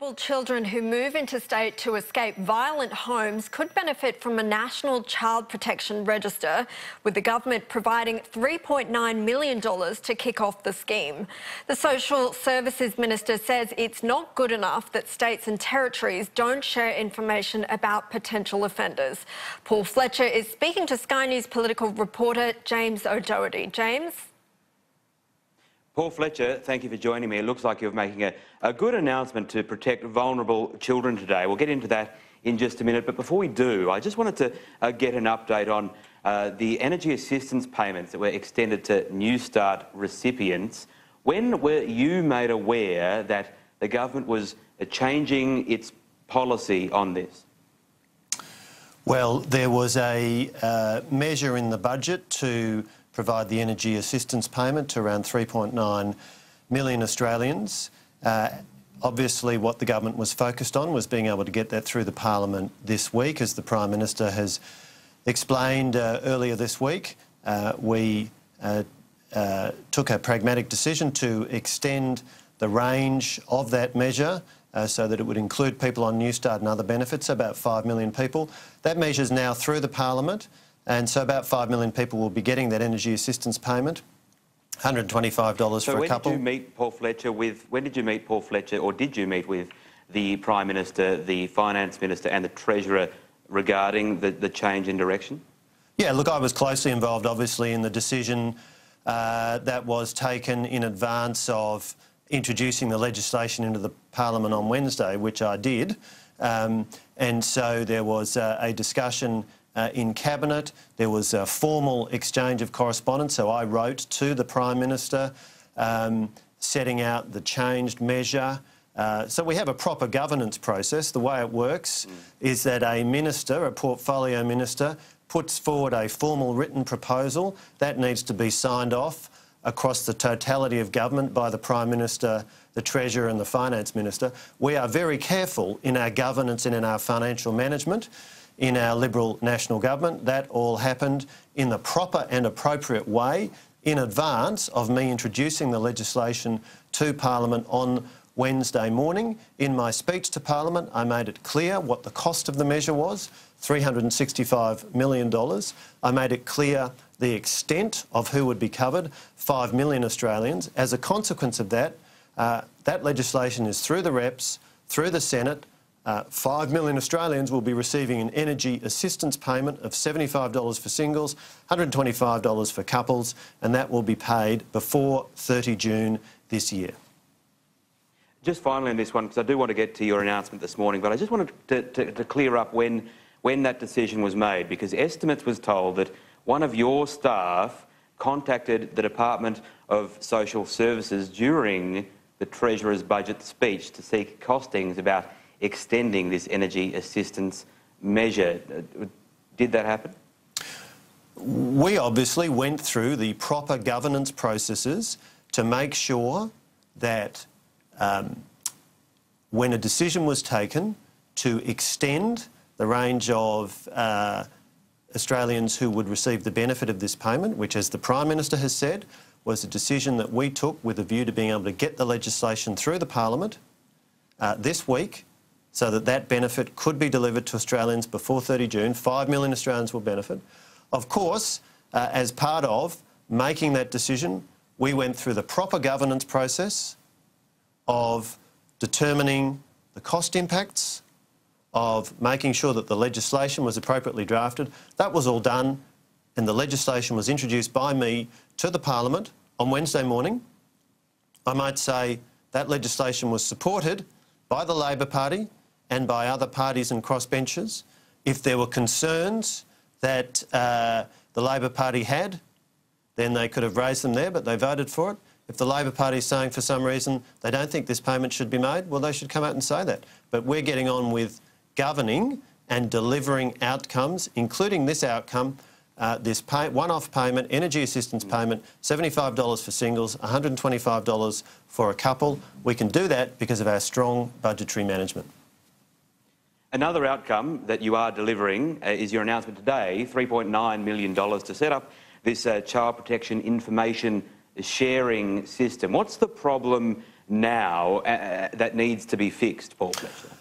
Vulnerable children who move interstate to escape violent homes could benefit from a national child protection register, with the government providing $3.9 million to kick off the scheme. The Social Services Minister says it's not good enough that states and territories don't share information about potential offenders. Paul Fletcher is speaking to Sky News political reporter James O'Doherty. James? Paul Fletcher, thank you for joining me. It looks like you're making a good announcement to protect vulnerable children today. We'll get into that in just a minute. But before we do, I just wanted to get an update on the energy assistance payments that were extended to New Start recipients. When were you made aware that the government was changing its policy on this? Well, there was a measure in the budget to provide the energy assistance payment to around 3.9 million Australians. Obviously, what the government was focused on was being able to get that through the parliament this week. As the Prime Minister has explained earlier this week, we took a pragmatic decision to extend the range of that measure so that it would include people on New Start and other benefits, about 5 million people. That measure is now through the parliament, and so about 5 million people will be getting that energy assistance payment, $125 for a couple. When did you meet Paul Fletcher or did you meet with the Prime Minister, the Finance Minister and the Treasurer regarding the change in direction? Yeah, look, I was closely involved, obviously, in the decision that was taken in advance of introducing the legislation into the Parliament on Wednesday, which I did. And so there was a discussion in Cabinet. There was a formal exchange of correspondence, so I wrote to the Prime Minister setting out the changed measure. So we have a proper governance process. The way it works is that a minister, a portfolio minister, puts forward a formal written proposal. That needs to be signed off across the totality of government by the Prime Minister, the Treasurer and the Finance Minister. We are very careful in our governance and in our financial management in our Liberal National Government. That all happened in the proper and appropriate way in advance of me introducing the legislation to Parliament on Wednesday morning. In my speech to Parliament, I made it clear what the cost of the measure was, $365 million. I made it clear the extent of who would be covered, 5 million Australians. As a consequence of that, that legislation is through the reps, through the Senate. 5 million Australians will be receiving an energy assistance payment of $75 for singles, $125 for couples, and that will be paid before 30 June this year. Just finally on this one, because I do want to get to your announcement this morning, but I just wanted to clear up when that decision was made, because estimates was told that one of your staff contacted the Department of Social Services during the Treasurer's budget speech to seek costings about extending this energy assistance measure. Did that happen? We obviously went through the proper governance processes to make sure that when a decision was taken to extend the range of Australians who would receive the benefit of this payment, which, as the Prime Minister has said, was a decision that we took with a view to being able to get the legislation through the Parliament this week, so that that benefit could be delivered to Australians before 30 June. 5 million Australians will benefit. Of course, as part of making that decision, we went through the proper governance process of determining the cost impacts, of making sure that the legislation was appropriately drafted. That was all done, and the legislation was introduced by me to the Parliament on Wednesday morning. I might say that legislation was supported by the Labor Party and by other parties and crossbenchers. If there were concerns that the Labor Party had, then they could have raised them there, but they voted for it. If the Labor Party is saying for some reason they don't think this payment should be made, well, they should come out and say that. But we're getting on with governing and delivering outcomes, including this outcome, this one-off payment, energy assistance payment, $75 for singles, $125 for a couple. We can do that because of our strong budgetary management. Another outcome that you are delivering is your announcement today, $3.9 million to set up this child protection information sharing system. What's the problem now that needs to be fixed, Paul Fletcher?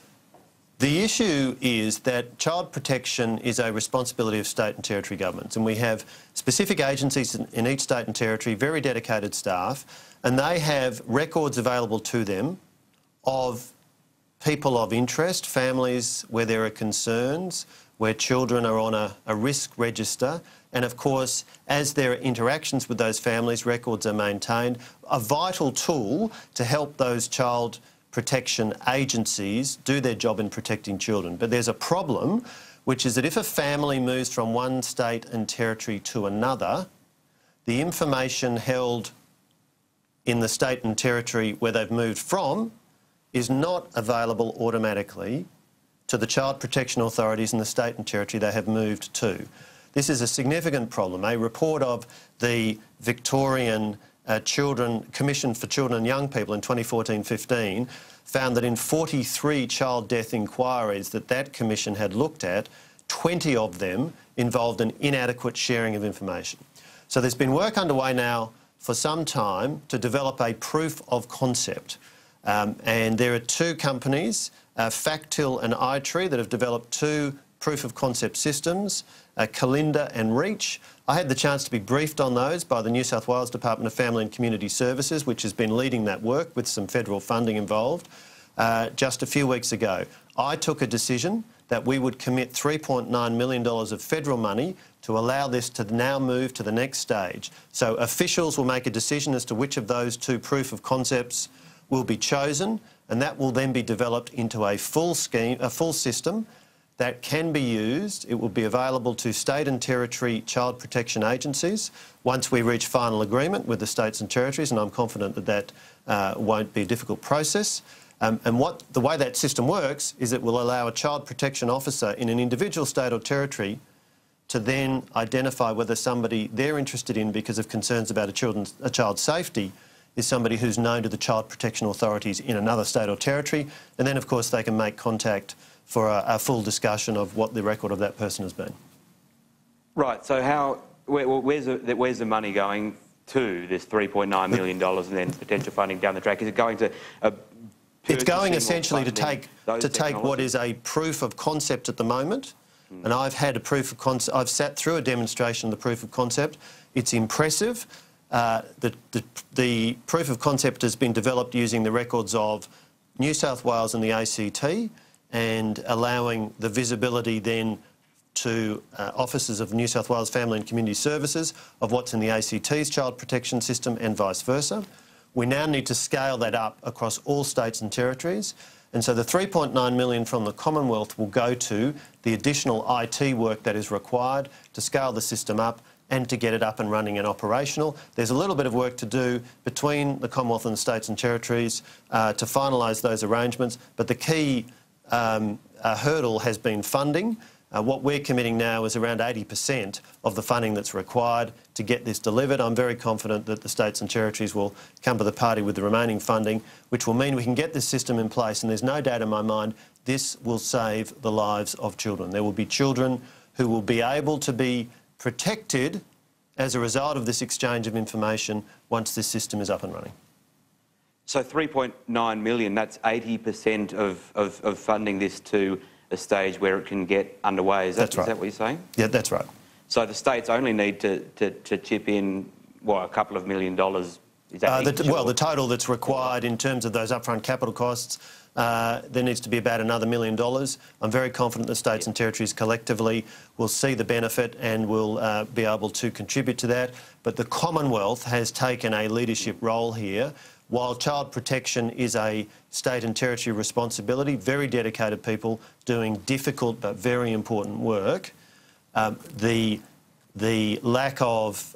The issue is that child protection is a responsibility of state and territory governments, and we have specific agencies in each state and territory, very dedicated staff, and they have records available to them of people of interest, families where there are concerns, where children are on a risk register, and of course, as there are interactions with those families, records are maintained, a vital tool to help those child protection agencies do their job in protecting children. But there's a problem, which is that if a family moves from one state and territory to another, the information held in the state and territory where they've moved from is not available automatically to the child protection authorities in the state and territory they have moved to. This is a significant problem. A report of the Victorian Commission for Children and Young People in 2014-15 found that in 43 child death inquiries that commission had looked at, 20 of them involved an inadequate sharing of information. So there's been work underway now for some time to develop a proof of concept. And there are two companies, Factil and iTree, that have developed two proof of concept systems, Kalinda and Reach. I had the chance to be briefed on those by the New South Wales Department of Family and Community Services, which has been leading that work with some federal funding involved, just a few weeks ago. I took a decision that we would commit $3.9 million of federal money to allow this to now move to the next stage. So officials will make a decision as to which of those two proof of concepts will be chosen, and that will then be developed into a full scheme, a full system that can be used. It will be available to state and territory child protection agencies once we reach final agreement with the states and territories, and I'm confident that won't be a difficult process. And the way that system works is it will allow a child protection officer in an individual state or territory to then identify whether somebody they're interested in because of concerns about a child's safety is somebody who's known to the child protection authorities in another state or territory, and then of course they can make contact for a full discussion of what the record of that person has been. Right, so where's the money going to, this $3.9 million and then potential funding down the track? Is it going to it's going essentially to take what is a proof of concept at the moment, and I've had a proof of concept. I've sat through a demonstration of the proof of concept. It's impressive. The proof of concept has been developed using the records of New South Wales and the ACT, and allowing the visibility then to officers of New South Wales Family and Community Services of what's in the ACT's child protection system and vice versa. We now need to scale that up across all states and territories, and so the $3.9 million from the Commonwealth will go to the additional IT work that is required to scale the system up and to get it up and running and operational. There's a little bit of work to do between the Commonwealth and the states and territories to finalise those arrangements, but the key hurdle has been funding. What we're committing now is around 80% of the funding that's required to get this delivered. I'm very confident that the states and territories will come to the party with the remaining funding, which will mean we can get this system in place, and there's no doubt in my mind this will save the lives of children. There will be children who will be able to be protected as a result of this exchange of information once this system is up and running. So $3.9 million, that's 80% of funding this to a stage where it can get underway. Is that what you're saying? Yeah, that's right. So the states only need to chip in, what, a couple of $1 million? Is that the total that's required in terms of those upfront capital costs, there needs to be about another $1 million. I'm very confident the states and territories collectively will see the benefit and will be able to contribute to that. But the Commonwealth has taken a leadership role here. While child protection is a state and territory responsibility, very dedicated people doing difficult but very important work, the lack of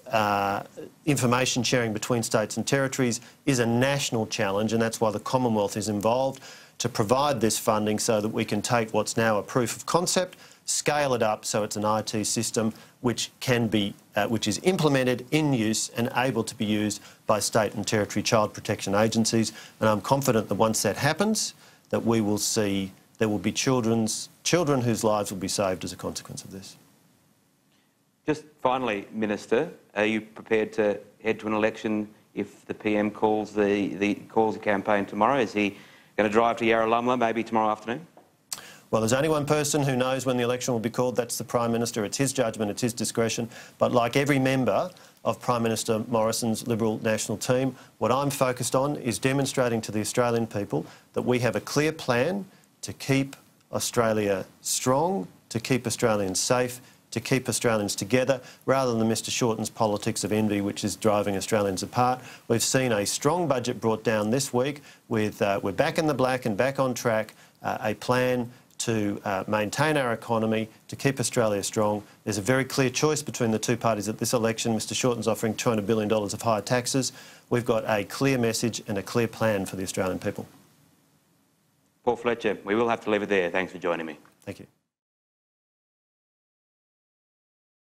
information sharing between states and territories is a national challenge, and that's why the Commonwealth is involved to provide this funding so that we can take what's now a proof of concept, scale it up so it's an IT system which can be, which is implemented, in use and able to be used by state and territory child protection agencies. And I'm confident that once that happens, that we will see there will be children whose lives will be saved as a consequence of this. Just finally, Minister, are you prepared to head to an election if the PM calls the campaign tomorrow? Is he going to drive to Yarralumla maybe tomorrow afternoon? Well, there's only one person who knows when the election will be called. That's the Prime Minister. It's his judgment, it's his discretion. But like every member of Prime Minister Morrison's Liberal national team, what I'm focused on is demonstrating to the Australian people that we have a clear plan to keep Australia strong, to keep Australians safe, to keep Australians together, rather than Mr Shorten's politics of envy, which is driving Australians apart. We've seen a strong budget brought down this week. We're back in the black and back on track, a plan to maintain our economy, to keep Australia strong. There's a very clear choice between the two parties at this election. Mr Shorten's offering $200 billion of higher taxes. We've got a clear message and a clear plan for the Australian people. Paul Fletcher, we will have to leave it there. Thanks for joining me. Thank you.